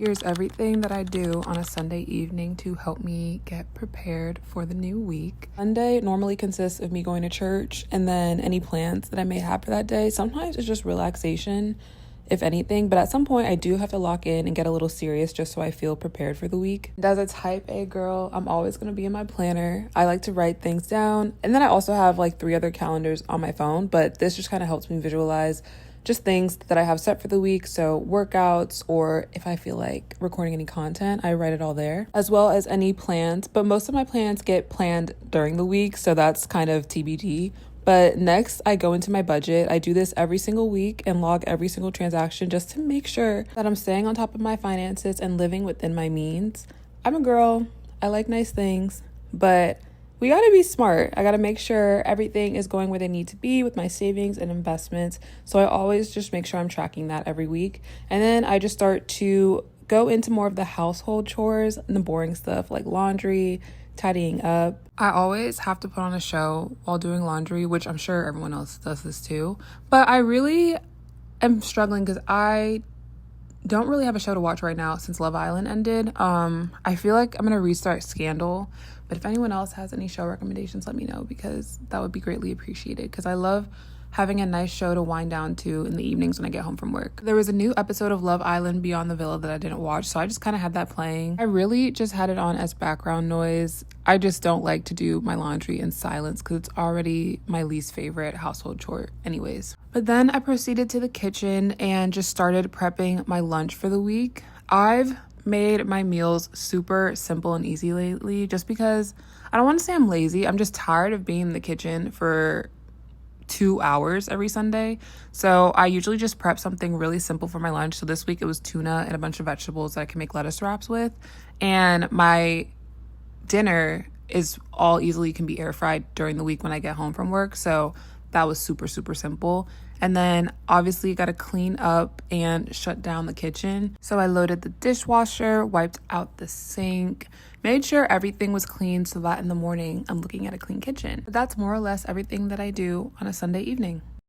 Here's everything that I do on a Sunday evening to help me get prepared for the new week. Sunday normally consists of me going to church and then any plans that I may have for that day. Sometimes it's just relaxation, if anything, but at some point I do have to lock in and get a little serious just so I feel prepared for the week. And as a type A girl, I'm always going to be in my planner. I like to write things down, and then I also have like 3 other calendars on my phone, but this just kind of helps me visualize just things that I have set for the week. So workouts, or if I feel like recording any content, I write it all there, as well as any plans. But most of my plans get planned during the week, so that's kind of TBD. But next, I go into my budget. I do this every single week and log every single transaction just to make sure that I'm staying on top of my finances and living within my means. I'm a girl. I like nice things, but we got to be smart. I got to make sure everything is going where they need to be with my savings and investments. So I always just make sure I'm tracking that every week. And then I just start to go into more of the household chores and the boring stuff like laundry, tidying up. I always have to put on a show while doing laundry, which I'm sure everyone else does this too. But I really am struggling because I don't really have a show to watch right now since Love Island ended. I feel like I'm gonna restart Scandal, but if anyone else has any show recommendations, let me know, because that would be greatly appreciated, because I love having a nice show to wind down to in the evenings when I get home from work. There was a new episode of Love Island Beyond the Villa that I didn't watch, so I just kind of had that playing. I really just had it on as background noise. I just don't like to do my laundry in silence because it's already my least favorite household chore anyways. But then I proceeded to the kitchen and just started prepping my lunch for the week. I've made my meals super simple and easy lately just because I don't want to say I'm lazy. I'm just tired of being in the kitchen for 2 hours every Sunday. So I usually just prep something really simple for my lunch. So this week it was tuna and a bunch of vegetables that I can make lettuce wraps with. And my dinner is all easily can be air fried during the week when I get home from work. So that was super, super simple. And then obviously you got to clean up and shut down the kitchen. So I loaded the dishwasher, wiped out the sink, made sure everything was clean so that in the morning I'm looking at a clean kitchen. But that's more or less everything that I do on a Sunday evening.